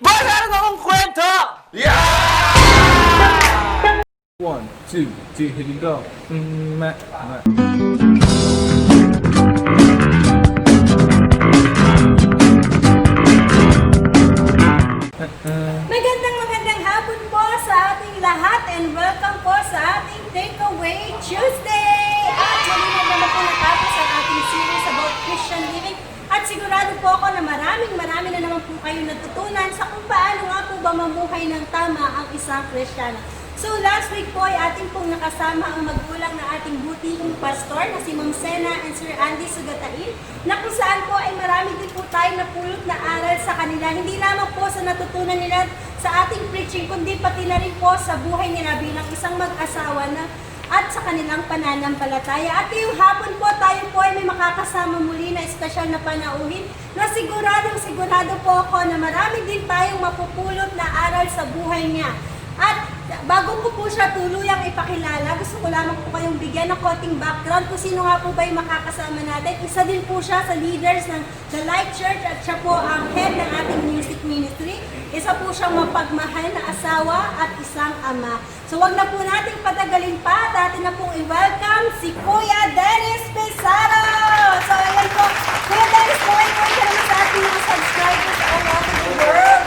Meron akong kwento! One, two, three, here we go. Magandang hapon po sa ating lahat and welcome po sa ating Takeaway Tuesday! At muli na naman po natapos ang ating series about Christian living at sigurado po ako na marami na naman po kayo natutunan sa kung paano nga po ba mamuhay ng tama ang isang Kristiyano. So last week po ay ating pong nakasama ang magulang na ating butihing pastor na si Ma'am Sena and Sir Andy Sugatain na kung saan po ay marami din po tayo napulot na aral sa kanila. Hindi lamang po sa natutunan nila sa ating preaching kundi pati na rin po sa buhay nila bilang isang mag-asawa na at sa kanilang pananampalataya. At yung hapon po tayo po ay may makakasama muli na espesyal na panauhin na sigurado po ako na marami din tayong mapupulot na aral sa buhay niya. At bago ko po siya tuluyang ipakilala, gusto ko lamang po kayong bigyan ng konting background kung sino nga po ba yung makakasama natin. Isa din po siya sa leaders ng The Light Church at siya po ang head ng ating music ministry. Isa po siyang mapagmahal na asawa at isang ama. So wag na po nating patagalin pa at atin na pong i-welcome si Kuya Dennis Pizarro! So ayan po, Kuya Dennis, kuhay po siya naman sa ating mga subscribers all over the world.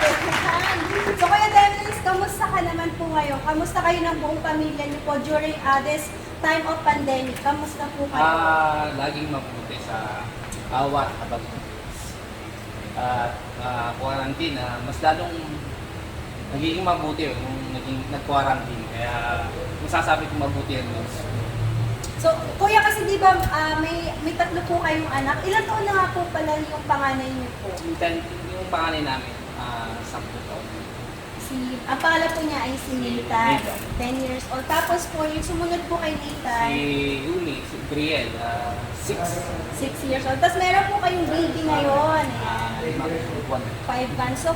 So Kuya Dennis, kamusta ka naman po ngayon? Kamusta kayo ng buong pamilya niyo po during this time of pandemic? Kamusta po kayo? Laging mabuti sa bawat habang at quarantine, mas lalong nagiging mabuti nung nag-quarantine. Kaya masasabi ko mabuti yan. So, Kuya, kasi di ba may tatlo po kayong anak. Ilan taon na nga po pala yung panganay niyo po? Yung panganay namin, 10 taon. Ang pangalan po niya ay si Nathan, 10 years old. Tapos po, yung sumunod po kay Nathan, Si Uni, si Brielle, 6. 6 years old. Tapos meron po kayong baby ngayon. 5 months. So,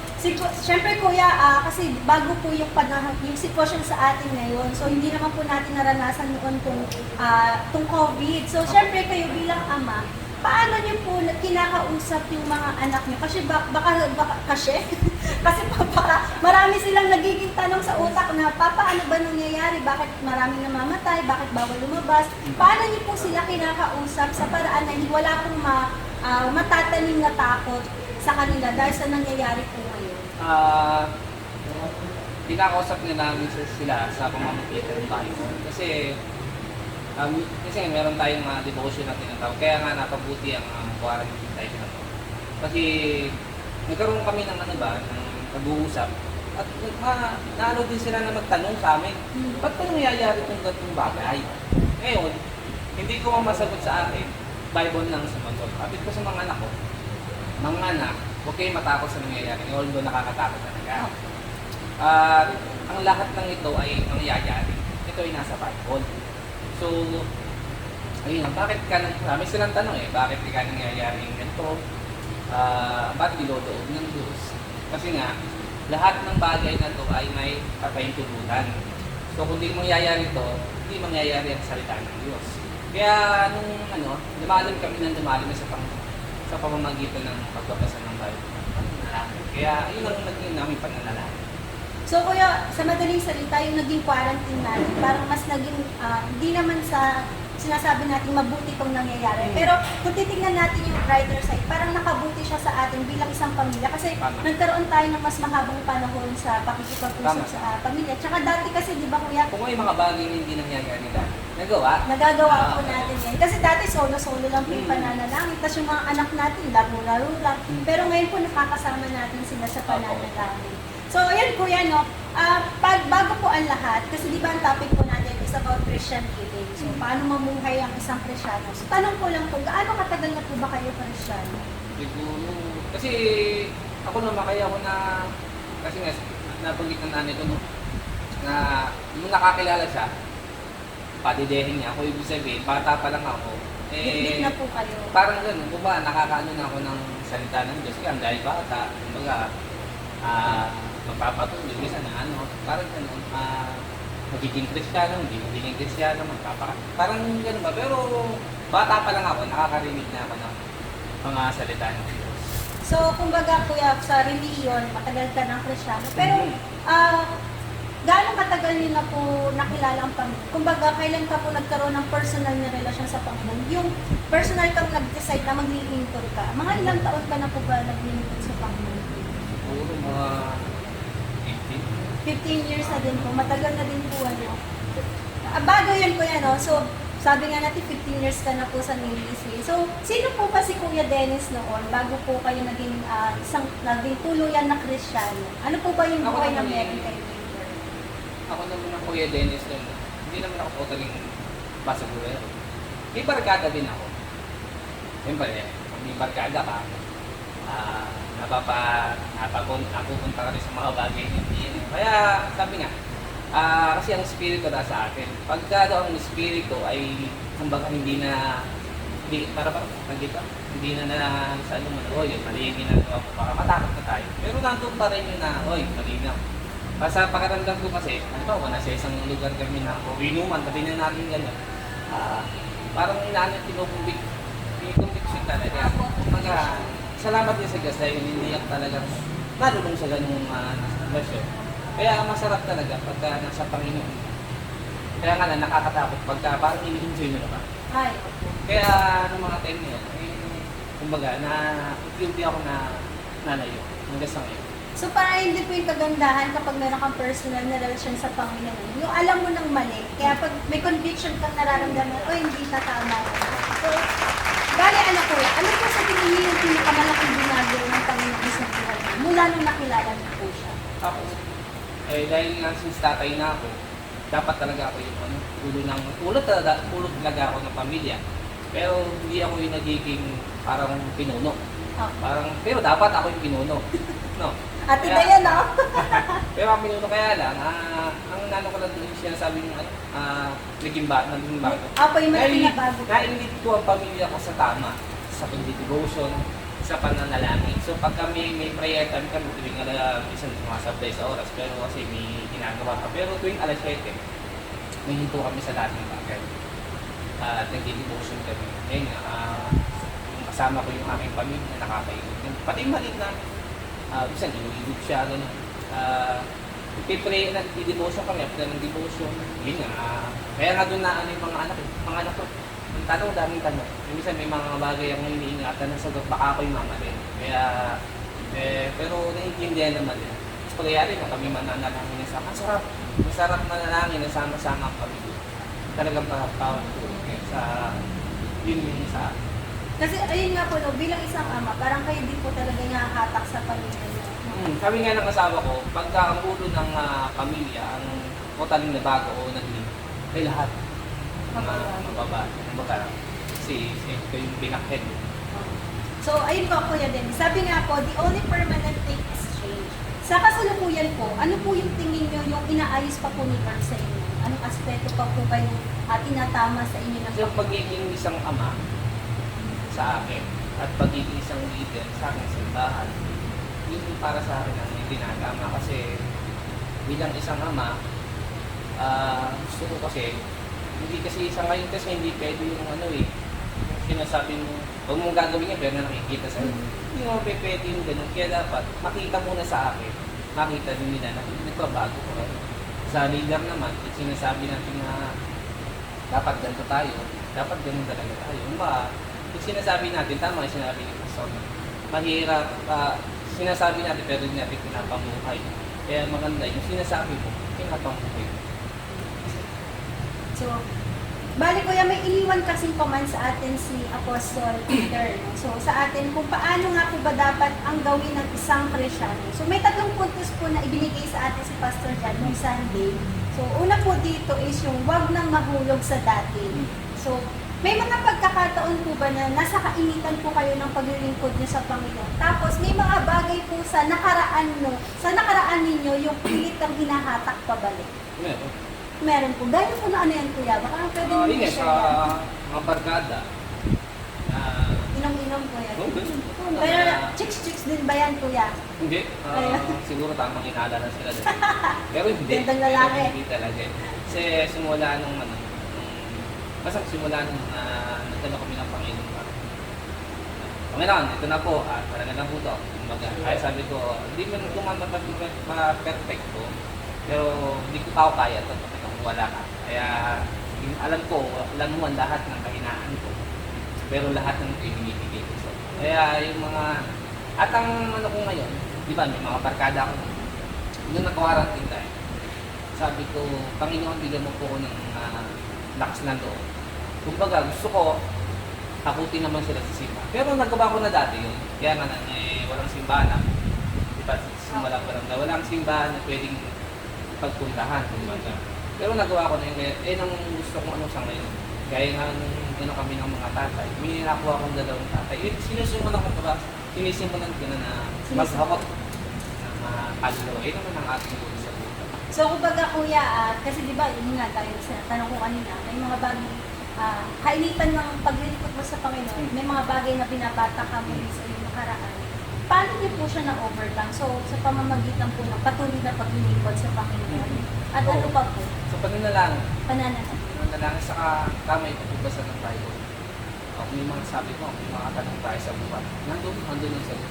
syempre Kuya, kasi bago po yung panahon, yung sitwasyon sa atin ngayon. So, hindi naman po natin naranasan noon tong COVID. So, syempre kayo bilang ama, paano niyo po kinakausap yung mga anak niyo? Kasi kasi marami silang nagiging tanong sa utak na, Papa, ano ba nangyayari? Bakit maraming namamatay? Bakit bawal lumabas? Paano niyo po sila kinakausap sa paraan na wala pong matatanim na takot sa kanila dahil sa nangyayari po ngayon? Kinakausap na namin sila sa pamamagitan ng Bible. Kasi meron tayong devotion na tinatawag. Kaya nga napabuti ang quarantine tayo na to. Kasi nagkaroon kami ng ng pag-uusap. At naano din sila na magtanong sa amin, ba't pa nangyayari itong ganitong bagay? Ngayon, hindi ko masagot sa akin, Bible lang sumagot. Kapit ko sa mga anak ko, mga anak, huwag kayong matakot sa nangyayari. Although nakakatakot talaga. At ang lahat ng ito ay nangyayari. Ito ay nasa Bible. So, ayun, bakit may silang tanong bakit ka nangyayari yung ganito? Bakit dilodoob ng Diyos? Kasi nga, lahat ng bagay na ito ay may kapahintulutan. So, kung di mangyayari ito, hindi mangyayari ang salita ng Diyos. Kaya, lumalim kami sa pamamagitan ng pagbabasa ng Bible. Kaya, yun ang naging namin pananalangin. So Kuya, sa madaling salita, yung naging quarantine natin, parang mas naging, hindi naman sa sinasabi natin mabuti itong nangyayari. Pero kung titignan natin yung brighter side, parang nakabuti siya sa atin bilang isang pamilya. Kasi nagkaroon tayo ng mas mahabang panahon sa pakikipag-usap sa pamilya. Tsaka dati kasi, di ba Kuya? Kung may mga bagay na hindi nangyayari nila, nagagawa po natin yan. Kasi dati solo-solo lang po yung pananalangin. Tapos yung mga anak natin, laro-laro lang. Pero ngayon po nakakasama natin sila sa pananalangin. So, ayan Kuya, bago po ang lahat, kasi di ba ang topic po natin is about Christian living. So, paano mamuhay ang isang Kristiyano? So, tanong ko lang po, gaano katagal na po ba kayo Kristiyano? Siguro, kasi ako naman, kasi nga, nabanggit ng nanay ko, na nung nakakilala siya, padidehin niya ako, ibig sabihin, bata pa lang ako. Bit na po kayo. Parang gano'n, nakakaano na ako ng salita ng Diyos, kaya dahil bata, magpapatuloy, minsan parang gano'n, magiging Kristiyano, hindi magiging Kristiyano, parang gano'n ba? Pero bata pa lang ako, nakakarinig na ako ng mga salita ng Diyos. So, kumbaga kuya, sa reliyon, matagal ka ng Kristiyano. Pero, Mhm. gaano katagal niyo na po nakilala ang Panginoon? Kumbaga, kailan ka po nagkaroon ng personal na relasyon sa Panginoon? Yung personal kang nag-decide na maglilingkod ka. Mga ilang taon ka na po ba naglilingkod sa Panginoon? Siguro mga 18. 15 years na din po. Matagal na din po ano. Bago yun kuya, no? So, sabi nga natin 15 years ka na po sa ministry. So, sino po ba si Kuya Dennis noon bago po kayo naging naging tuluyan na Kristiyano? Ano po ba yung Ako buhay na naman meron eh. kayo later? Ako naman ang Kuya Dennis nun. Hindi naman ako totaling basagurero. May barkada din ako. Siyempre, kung may barkada ka, napupunta ka rin sa mga bagay na hindi yun. Kaya sabi nga, kasi ang espiritu na sa akin. Pagka daw ang espiritu ay kumbaga hindi na hindi na sa ano man, oy, mali yung ginagawa ko, baka matakot na tayo. Pero nandun pa rin yun na, oy, malinaw. Sa pakiramdam ko kasi, ano ba, nasa isang lugar kami na, o inuman, tabi na namin gano'n. Parang inaanong conviction talaga. Kumbaga, salamat din sa Diyos dahil hindi ako talagang marunong sa ganung version. Kaya masarap talaga pagka nasa Panginoon. Kaya nga na nakakatakot pagka parang ini-enjoy mo na ba. Ay, Kaya ng mga time na yan, kumbaga, guilty ako na nalayo hanggang sa ngayon. so parang hindi po yung kagandahan kapag meron kang personal na relasyon sa Panginoon. Yung alam mo ng mali, kaya pag may conviction kang nararamdaman, o hindi na tama. So, bali ano po, ano po sa tingin niyo yung pinakamalaking ginagawa ng Panginoon sa buhay mo? Mula nung nakilala niyo po siya. Ako, dahil nga since tatay na ako, dapat talaga ako yung ulo talaga ako ng pamilya. Pero hindi ako yung nagiging parang pinuno. Pero dapat ako yung pinuno. No. Ate Kaya- Dayan, no? Pero ang pinuno kaya lang, ang nano ko lang doon siya sabi ng naging bago. Apo yung malaking na bago. Na-inlead ko ang pamilya ko sa tama, sa pag-devotion, sa pananalangin. So pag kami may prayer time kami tuwing isang sumasabay sa oras, pero kasi may ginagawa pa. Pero tuwing alas 7, may hinto kami sa dating bagay. At nag-devotion kami. Ngayon, kasama ko yung aking pamilya, nakakainod. Pati yung maliit namin. Bisan, inuigod siya, gano'n. Ipipray, nag-devotion kami, after ng devotion. Yun nga, kaya nga doon na ano yung mga anak ko. Yung tanong, daming tanong. Minsan may mga bagay ang iniingatan na sagot, baka ako yung mama din. Kaya, pero naiintindihan naman din. Mas pagyayari na kami mananalangin na sama. Masarap manalangin na sama-sama ang pamilya. Talagang pahaptawan ko. Yun yung sa akin. Kasi ayun nga po, no, bilang isang ama, parang kayo din po talaga hatak sa pamilya niyo. Sabi nga ng asawa ko, pagka ang ulo ng pamilya, ang totaling na bago o naging, ay lahat. Mababa. Si ito yung pinakhead. So, ayun po Kuya din. Sabi nga po, the only permanent thing is change. Sa kasalukuyan po, ano po yung tingin nyo yung inaayos pa po ni Lord sa inyo? Anong aspeto pa po kayo tinatama sa inyo ng Yung pagiging isang ama sa akin at pagiging isang leader sa akin sa simbahan, yun yung para sa akin ang ginagama kasi bilang isang ama, gusto ko kasi, hindi kasi sa ngayon kasi hindi pwede yung yung sinasabi mo, huwag mong gagawin yan pero nakikita sa'yo. Hindi mo pwede yung ganun. Kaya dapat makita muna sa akin, makita din nila na nagbabago ko. Sa leader naman, sinasabi natin na dapat ganito tayo, dapat ganun talaga tayo. Yung sinasabi natin, tama yung sinabi ni Pastor. Mahirap, sinasabi natin pero hindi natin pinapamuhay. Kaya maganda, yung sinasabi mo, pinapamuhay. So, bali Kuya, may iniwan kasing command sa atin si Apostle Peter. No? So, sa atin, kung paano nga po ba dapat ang gawin ng isang Kristiyano. So, may 3 puntos po na ibinigay sa atin si Pastor Jan noong Sunday. So, una po dito is yung wag nang mahulog sa dati. So, may mga pagkakataon po ba na nasa kainitan po kayo ng paglilingkod niyo sa Panginoon? Tapos, may mga bagay po sa nakaraan ninyo yung pilit ang hinahatak pabalik. Meron po. Gano'n po na ano yan, Kuya? Baka pwede nyo Yun i-share sa yan. mga barkada. Inom-inom, Kuya. Ganun. Pero chicks-chicks din ba yan, Kuya? Hindi. Siguro tamang inala na sila doon. Pero hindi. Gandang lalaki. Pero hindi talaga. Kasi simula nung basta simula nung nagdala kami ng Panginoon. Panginoon, ito na po, talaga na po to. Kumbaga, kaya sabi ko, hindi man ito man ma-perfecto, pero hindi ko pa ako kaya ito, kung wala ka. Kaya, alam ko, alam mo ang lahat ng kahinaan ko. Pero lahat ng ito binibigay ko. So, kaya yung mga, at ang ano ko ngayon, di ba, may mga barkada ako. Nung nag-quarantine tayo, sabi ko, Panginoon, bigyan mo po ko ng lakas ng loob. Kumbaga, gusto ko, takutin naman sila sa simba. Pero nagawa ko na dati yun. Kaya nga, walang simbahan na. Di ba, simula pa lang na walang simbahan na pwedeng pagpuntahan. Kumbaga. Pero nagawa ko na yun. Nang gusto kong ano sa ngayon. Gaya nga nung kami ng mga tatay. May nakuha akong dalawang tatay. Sinusumulan ko ba? Sinisimulan ko na maghawak ng mga kaluluwa. Yun naman ang ating gusto sa buhay. So, kumbaga kuya, kasi di ba, yun nga tayo sa tanong ko kanina, may mga bagay, kainitan ng paglilingkod mo sa Panginoon, may mga bagay na binabata ka mo sa iyong nakaraan. Paano niyo po siya na-overcome? So, sa pamamagitan po ng patuloy na paglilingkod sa Panginoon. At ano pa po? Sa pananalangin. Pananalangin. Pananalangin sa tama ito pagbasa ng Bible. Kung may mga sabi ko, may mga tanong tayo sa buwan. Nandun yung sagot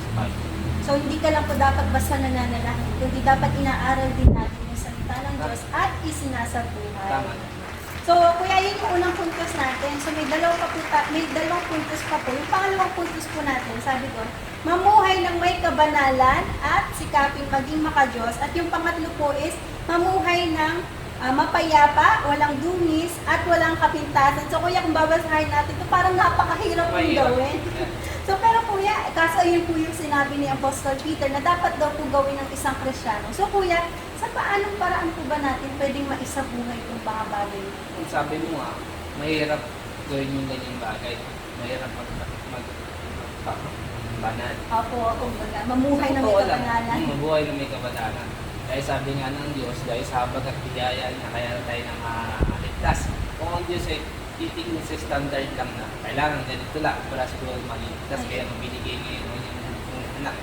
sa Bible. So, hindi ka lang po dapat basta nananalangin, kundi dapat inaaral din natin yung salita ng Diyos at isinasabuhay. Tama. So, kuya, yun yung unang puntos natin. So, may dalawang puntos pa po. Yung pangalawang puntos po natin, sabi ko, mamuhay ng may kabanalan at sikaping maging makadiyos. At yung pangatlo po is, mamuhay ng mapayapa, walang dungis, at walang kapintasan. So, kuya, kung babasahin natin, ito parang napakahirap pong gawin. So, pero kuya, kaso yun po yung sinabi ni Apostol Peter na dapat daw po gawin ng isang Kristiyano. So, kuya, sa paanong paraan po ba natin pwedeng maisabuhay itong mga bagay? Kung sabi mo mahirap gawin yung ganyang bagay. Mahirap banal. Opo, kumbaga, mamuhay na may kabanalan. Mabuhay na may kabanalan. Dahil sabi nga ng Diyos, dahil sa habag at biyaya niya, kaya tayo na maligtas. Kung ang Diyos ay titingin sa standard lang na kailangan ganito lang, wala siguro maligtas. Kaya nung binigay niya yung anak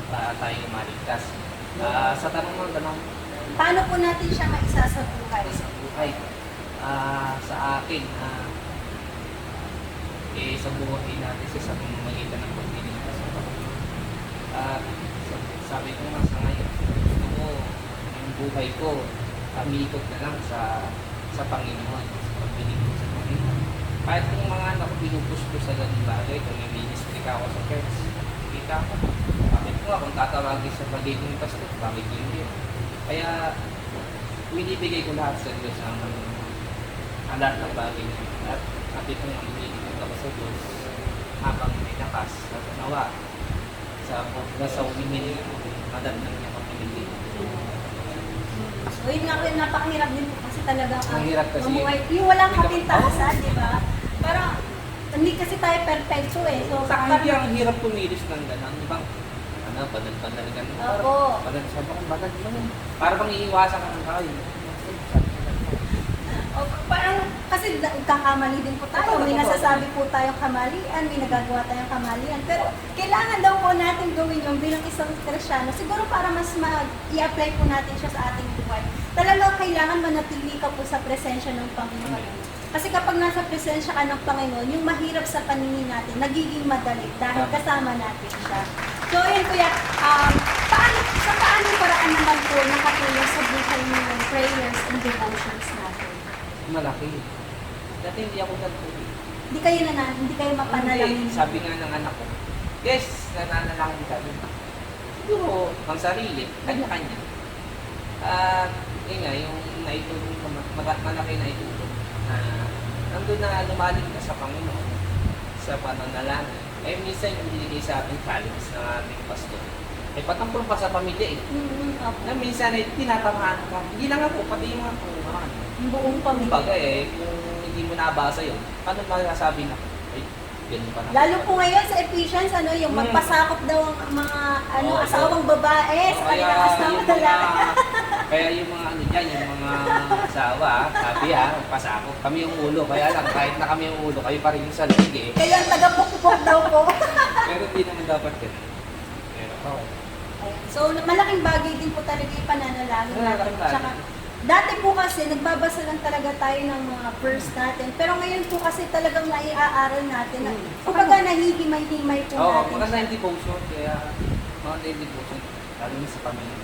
para tayo maligtas. Sa tanong mo, Paano po natin siya maisasabuhay? sa buhay, sa akin, sa buhay natin sa pamamagitan ng paglilingkas sa Panginoon. Sabi ko nga sa ngayon, gusto ko yung buhay ko, umikot na lang sa Panginoon, sa paglilingkod sa Panginoon. Kahit kung mga anak ko pinupush ko sa ganung bagay, kung may ministry ka ako sa church, kita ko. Bakit ko nga, kung tatawagin sa pagiging pastor, bakit hindi? Kaya, binibigay ko lahat sa Diyos ang lahat ng bagay niya. At sabi ko nga, binibigay ako sa Diyos habang may lakas sa nawa sa umingin madagdag niya pang pinigay. So, yun nga po yung napakahirap din po kasi talagang Mahirap kasi mamuhay. Yung walang kapintasan, di ba? Parang, hindi kasi tayo perfecto eh. So, Saka hindi ang hirap kumilos ng gano'n. Di ba? Banal ka na. Opo. Banal siya ba kung banal mo? Para bang iiwasan ka ng tao. Parang, kasi kakamali din po tayo. May nasasabi po tayong kamalian, may nagagawa tayong kamalian. Pero, kailangan daw po natin gawin yung bilang isang Kristiyano. Siguro para mas i-apply po natin siya sa ating buhay. Talagang kailangan manatili ka po sa presensya ng Panginoon. Kasi kapag nasa presensya ka ng Panginoon, yung mahirap sa paningin natin, nagiging madali dahil kasama natin siya. So, yun kuya, sa paano paraan naman po nakatulong sa buhay niyo yung prayers and devotions natin? Malaki. Dati hindi ako nagtuloy. Hindi kayo mapanalangin. Sabi nga ng anak ko, yes, nananalangin kami. Siguro, ang sarili, kanya-kanya. Yun nga, yung naitulong, malaki na itulong. Nandun na lumalim ka sa Panginoon, sa pananalangin. Eh, minsan yung binigay sa ating challenge ng ating pastor. Eh, patampol pa sa pamilya eh. Na minsan ay tinatamaan ka. Hindi lang ako, pati yung mga pangunahan. Yung buong pamilya. Kumbaga kung hindi mo nabasa yun, paano masasabi na, ay, ganun pa na. Lalo po ngayon sa Ephesians, yung magpasakop daw ang mga asawang babae sa kanilang asawang lalaki. Kaya yung mga dyan, yung mga asawa, sabi pasakop. Kami yung ulo, kaya lang, kahit na kami yung ulo, kayo pa rin yung salig eh. Kayo ang taga-pukpok daw po. Pero hindi naman dapat yun. Pero, So, malaking bagay din po talaga yung pananalangin natin. Malaking bagay. Tsaka, Dati po kasi, nagbabasa lang talaga tayo ng mga verse natin. Pero ngayon po kasi talagang naiaaral natin. Kumbaga nahihimay-himay po Oo, natin. mga na devotion, kaya mga na devotion, lalo na sa pamilya.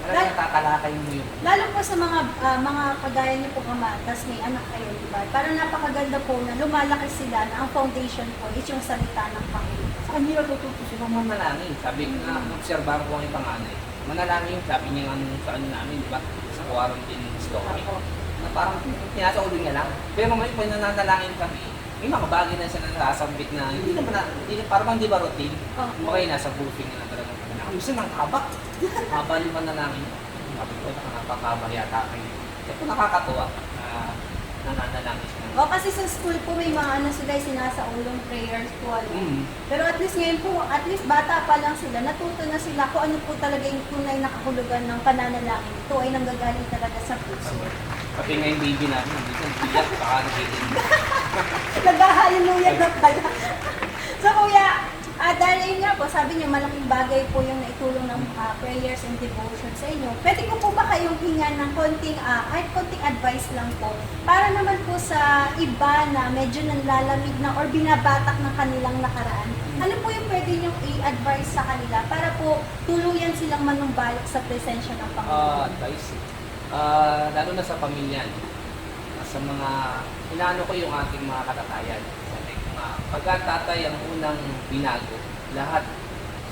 Talagang tatalakay mo yun. Lalo po sa mga kagaya niyo po ama, tapos may anak kayo, di ba? Parang napakaganda po na lumalaki sila na ang foundation po is yung salita ng Panginoon. Sa kanila tututo silang manalangin. Sabi ko na, obserbahan ko ang panganay. Manalangin, sabi niya sa ano namin, di ba? Sa quarantine story. Na parang pinasa ulo niya lang. Pero ngayon, kung nananalangin kami, may mga bagay na siya na nasasambit na hindi naman parang di ba routine? Okay, nasa briefing na talaga. Gusto ng haba. Haba yung manalangin. Sabi ko, nakakakaba yata kayo. Kaya po nakakatuwa na nananalangin siya. O kasi sa school po may mga ano sila sinasaulong prayers po. Pero at least ngayon po, at least bata pa lang sila, natuto na sila kung ano po talaga yung tunay na kahulugan ng pananalangin. Ito ay nanggagaling talaga sa puso. Pati nga yung baby namin, hindi ko biyak, baka nagitin. Nag-hallelujah na pala. So kuya, dahil yun nga po, sabi niyo malaking bagay po yung naitulong ng prayers and devotion sa inyo. Pwede ko po ba kayong hingan ng konting advice lang po para naman po sa iba na medyo nanlalamig na or binabatak ng kanilang nakaraan? Ano po yung pwede niyong i-advise sa kanila para po tuluyan silang manumbalik sa presensya ng Panginoon? Advice. Lalo na sa pamilya, sa mga, inaano ko yung ating mga katatayan. Sabi ko nga, pagka tatay ang unang binago, lahat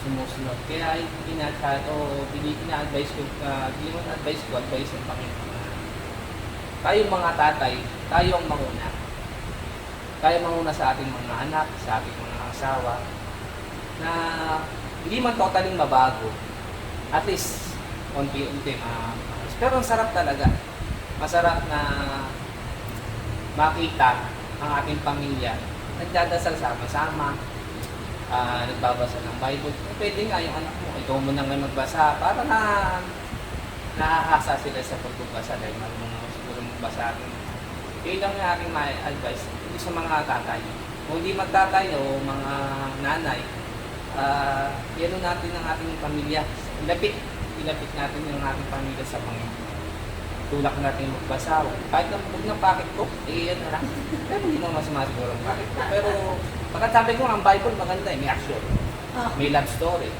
sumusunod. Kaya ina-advise ko, advice ng Panginoon. Tayong mga tatay, tayo ang manguna. Tayo manguna sa ating mga anak, sa ating mga asawa, na hindi man totaling mabago, at least unti-unti pero ang sarap talaga. Masarap na makita ang ating pamilya nagdadasal sama-sama, nagbabasa ng Bible. Pwede nga yung anak mo, ikaw mo na ngayon magbasa para na nahahasa sila sa pagbabasa dahil marunong mo siguro magbasa. Yun lang yung aking advice sa mga tatay. Kung hindi magtatay o mga nanay, yan natin ang ating pamilya. Ilapit natin yung ating pamilya sa Panginoon. Tulak natin magbasa. Kahit na huwag ng pocket book, yan na lang. Pero hindi naman masama siguro ang pocket book. Pero pagkasabi ko, ang Bible maganda may action. May love story.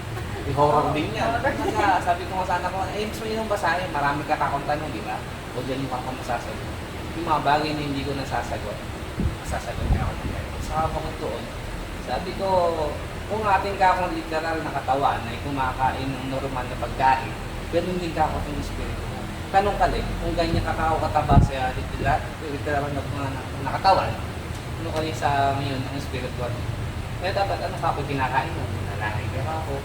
May horror din yan. Kaya sabi ko nga sana ko, gusto nyo nang basahin, marami ka kakontanong, di ba? O dyan yung kakong masasagot. Yung mga bagay na hindi ko nasasagot niya ako ng Bible. Saka ako doon, sabi ko, kung ating kakong literal na katawan ay kumakain ng normal na pagkain, ganun din kakong ng espiritu. Tanong ka kung ganyan kakao kataba sa literal na katawan, ano kayo sa ngayon ng spiritual? Kaya dapat ano kako kinakain mo? Nananay ka ako,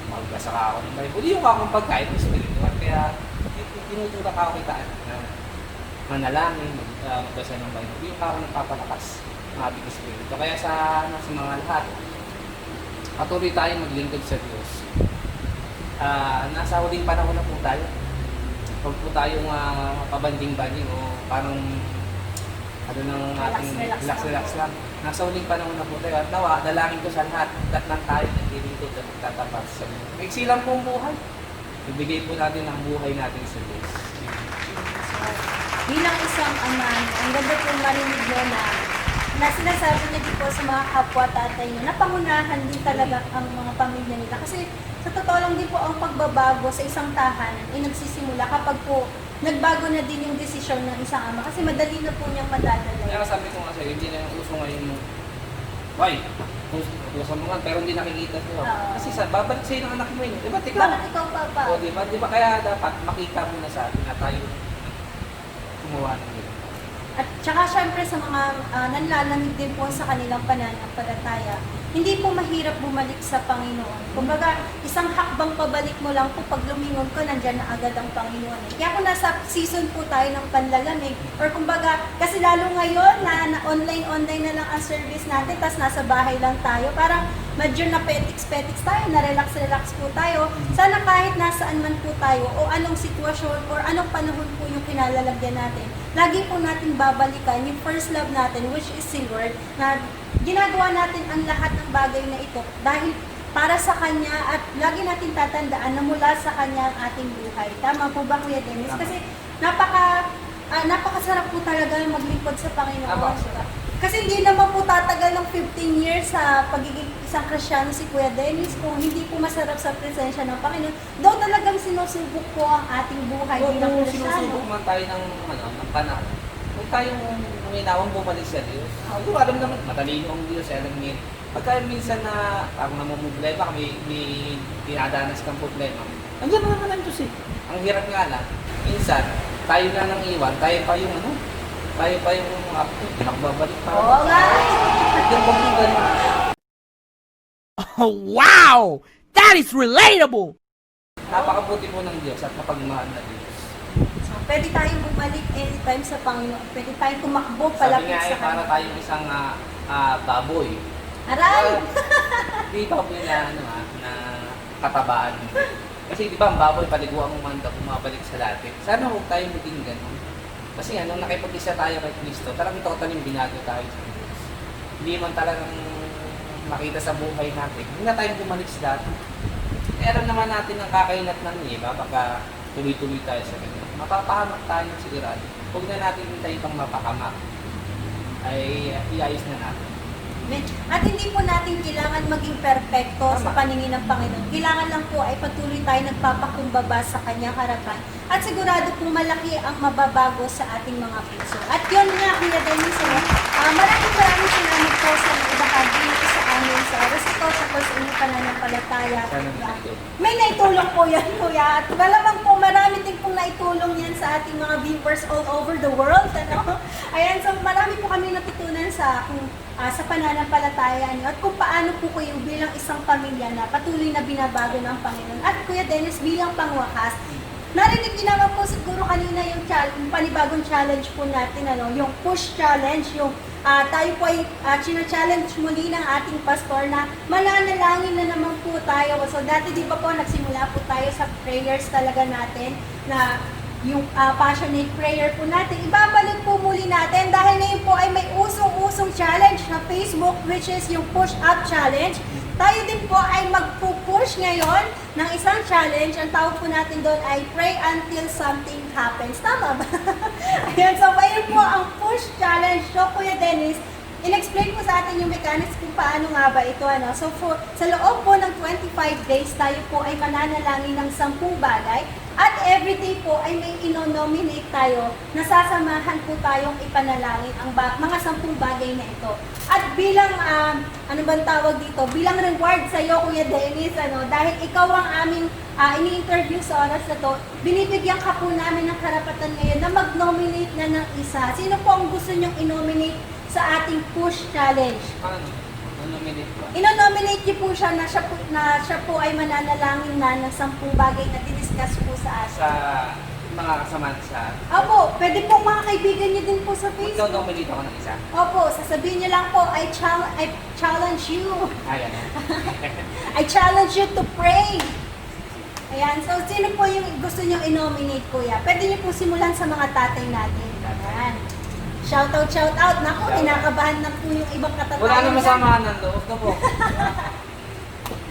magbasa ka ako ng Bible. Yung kakong pagkain ng spiritual, kaya tinutulak ako kitaan na manalangin, magbasa ng Bible. Yung kakong nagpapalakas ng ating espiritu. Kaya sa mga lahat, patuloy tayong maglingkod sa Diyos. Nasa huling panahon na po tayo. Huwag po tayong pabanding-banding o parang ano nang ating relax lang. Nasa huling panahon na po tayo. At nawa, dalangin ko sa lahat. Lang tayo naglilingkod at magtatapat sa Diyos. Maiksi lang po ang buhay. Ibigay po natin ang buhay natin sa Diyos. Bilang isang ama, ang ganda po marinig mo na sinasabi niya din po sa mga kapwa tatay niya, napangunahan din talaga ang mga pamilya nila. Kasi sa totoo lang din po ang pagbabago sa isang tahanan ay nagsisimula kapag po nagbago na din yung desisyon ng isang ama. Kasi madali na po niyang madadala. Kaya sabi ko nga sa'yo, hindi na yung uso ngayon mo, why? Uso mo nga, pero hindi nakikita mo. Kasi babalik sa'yo ng anak mo yun. Diba, tika? Bakit ikaw papa? O diba, kaya dapat makita mo na sa atin na tayo gumawa ng yun. At saka syempre sa mga nanlalamig din po sa kanilang pananampalataya, hindi po mahirap bumalik sa Panginoon. Kumbaga, isang hakbang pabalik mo lang po, pag lumingon ko, nandyan na agad ang Panginoon. Kaya kung nasa season po tayo ng panlalamig, or kumbaga, kasi lalo ngayon, na online na lang ang service natin, tas nasa bahay lang tayo, parang medyo na petiks tayo, na relax po tayo. Sana kahit nasaan man po tayo, o anong sitwasyon, or anong panahon po yung kinalalagyan natin, lagi po natin babalikan yung first love natin, which is si Lord, na ginagawa natin ang lahat ng bagay na ito dahil para sa Kanya at lagi natin tatandaan na mula sa Kanya ang ating buhay. Tama po ba, Kuya Dennis? Kasi napakasarap po talaga maglingkod sa Panginoon. Napakasarap. Kasi hindi naman po tatagal ng 15 years sa pagiging isang Kristiyano si Kuya Dennis kung hindi po masarap sa presensya ng Panginoon. Doon talagang sinusubok po ang ating buhay bilang Kung Kristiyano. sinusubok man tayo ng panahon, huwag tayong uminawang bumalik sa Diyos. Alam naman, matalino ang Diyos, alam niya. Pagka minsan na parang namumblema, may dinadanas kang problema, nandiyan na naman ang Diyos eh. Ang hirap nga lang, minsan, tayo na nang iwan, tayo pa yung nagbabalik pa. Oo nga! Nandiyan ba yung ganun? Oh, wow! That is relatable! Napakabuti po ng Diyos at napagmahal na Diyos. So, pwede tayong bumalik anytime sa Panginoon. Pwede tayong tumakbo Sabi palapit nga sa eh, para Kanya. tayong isang baboy. Aray! Di baboy na katabaan. Kasi di ba ang baboy, paliguan mo man daw, bumabalik sa dati. Sana huwag tayong maging ganun. Kasi nung nakipag-isa tayo kay Kristo, talagang totaling binago tayo sa Diyos. Hindi man talagang makita sa buhay natin. Hindi na tayong bumalik sa dati. Eh, alam naman natin ang kakainat ng iba, baka tuloy-tuloy tayo sa ganyan. Mapapahamak tayo sigurado. Huwag na natin hintayin pang mapahamak. Ay iayos na natin. At hindi po natin kailangan maging perpekto sa Tama. paningin ng Panginoon. Kailangan lang po ay patuloy tayo nagpapakumbaba sa Kanyang harapan. At sigurado po malaki ang mababago sa ating mga puso. At yun nga, Kuya Dennis, maraming salamat po sa ibahagi nito sa amin sa oras ito sa sa inyong pananampalataya. Sana natin. May naitulong po yan, Kuya. At malamang po marami din pong naitulong yan sa ating mga viewers all over the world. Ano? Ayan, so marami po kami natutunan sa pananampalataya niyo at kung paano po kayo bilang isang pamilya na patuloy na binabago ng Panginoon. At Kuya Dennis, bilang pangwakas, narinig niyo naman po siguro kanina yung panibagong challenge po natin, yung push challenge, yung tayo po ay challenge muli ng ating pastor na mananalangin na naman po tayo. So dati di ba po nagsimula po tayo sa prayers talaga natin na yung passionate prayer po natin, ibabalik po muli natin dahil ngayon po ay may usong-usong challenge na Facebook which is yung push-up challenge. Tayo din po ay magpupush ngayon ng isang challenge. Ang tawag po natin doon ay pray until something happens. Tama ba? Ayan, so ayun po ang push challenge. So Kuya Dennis, in-explain po sa atin yung mechanics kung paano nga ba ito. So sa loob po ng 25 days, tayo po ay mananalangin ng 10 bagay. At everyday po ay may ino-nominate tayo na sasamahan po tayong ipanalangin ang mga 10 bagay na ito. At bilang, ano bang tawag dito, bilang reward sa iyo, Kuya Dennis, dahil ikaw ang aming ini-interview sa oras na to, binibigyan ka po namin ng karapatan ngayon na mag-nominate na ng isa. Sino po ang gusto nyong i-nominate sa ating push challenge? Paano? Nominate ba? Ino-nominate niyo po siya na siya po ay mananalangin na ng 10 bagay na diniscuss po sa atin. Sa mga kasama sa... Opo, pwede po mga kaibigan niyo din po sa Ikaw Facebook. nominate ako ng isa. Opo, sasabihin niyo lang po, I challenge you. Ayan. I challenge you to pray. Ayan, so sino po yung gusto niyo i-nominate, Kuya? Pwede niyo po simulan sa mga tatay natin. Ayan. Shout out. Naku, kinakabahan na po yung ibang katatayan. Wala na masamahan ng loob na po.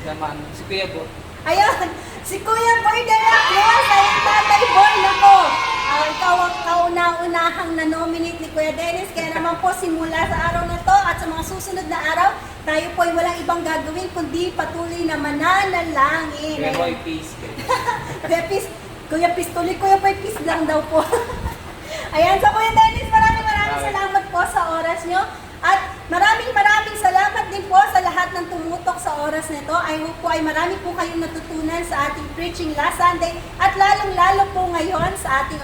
Samaan. Si Kuya po. Ayun, si Kuya Boy de la Cruz, ay yung tatay boy na po. Ikaw ang kauna-unahang na-nominate ni Kuya Dennis. Kaya naman po, simula sa araw na to at sa mga susunod na araw, tayo po ay walang ibang gagawin kundi patuloy na mananalangin. Kuya Boy, peace. Kuya Pis, tuloy Kuya Boy, peace lang daw po. Ayan, so Kuya Dennis, maraming salamat po sa oras nyo. At maraming salamat din po sa lahat ng tumutok sa oras nito. I hope po ay marami po kayong natutunan sa ating preaching last Sunday at lalong-lalo po ngayon sa ating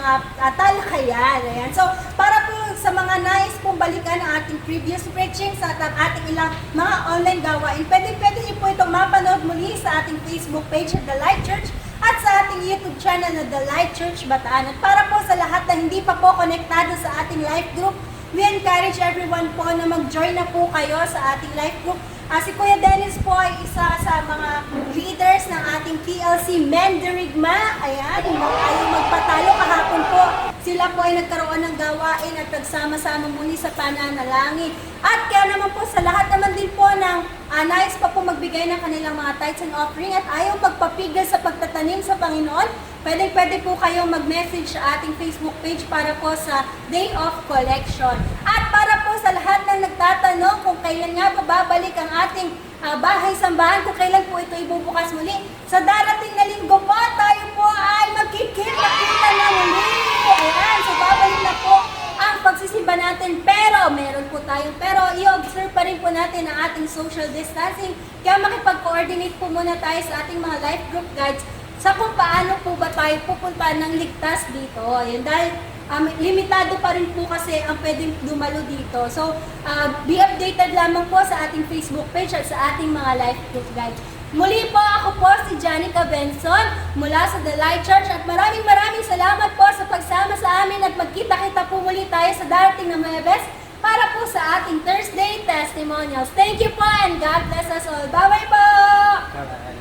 talakayan. Ayan. So, para po sa mga nais pong balikan ang ating previous preaching sa ating ilang mga online gawain, pwede niyo po ito mapanood muli sa ating Facebook page at The Light Church at sa ating YouTube channel na The Light Church Bataan. At para po sa lahat na hindi pa po konektado sa ating life group, we encourage everyone po na mag-join na po kayo sa ating life group. Si Kuya Dennis po ay isa sa mga leaders ng ating PLC Mendirigma. Ayan, ayaw magpatalo kahapon po. Sila po ay nagkaroon ng gawain at nagsama-sama muli sa pananalangin. At kaya naman po sa lahat naman din po ng nais pa po magbigay ng kanilang mga tithes and offering at ayaw magpapigil sa pagtatanim sa Panginoon, pwede po kayong mag-message sa ating Facebook page para po sa Day of Collection. At para po sa lahat ng nagtatanong kung kailan nga ba babalik ang ating bahay-sambahan, kung kailan po ito ibubukas muli, sa darating na linggo po, tayo po ay magkikita-kita na muli. Ayan, so babalik na po ang pagsisimba natin, pero meron po tayong, pero i-observe pa rin po natin ang ating social distancing, kaya makipag-coordinate po muna tayo sa ating mga life group guides sa kung paano po ba tayo pupunta ng ligtas dito. Ayan, dahil limitado pa rin po kasi ang pwedeng dumalo dito. So, be updated lamang po sa ating Facebook page at sa ating mga life group guides. Muli po, ako po si Janica Benson mula sa The Light Church at maraming salamat po sa pagsama sa amin at magkita-kita po muli tayo sa darating na Huwebes para po sa ating Thursday Testimonials. Thank you po and God bless us all. Bye-bye po! Bye-bye.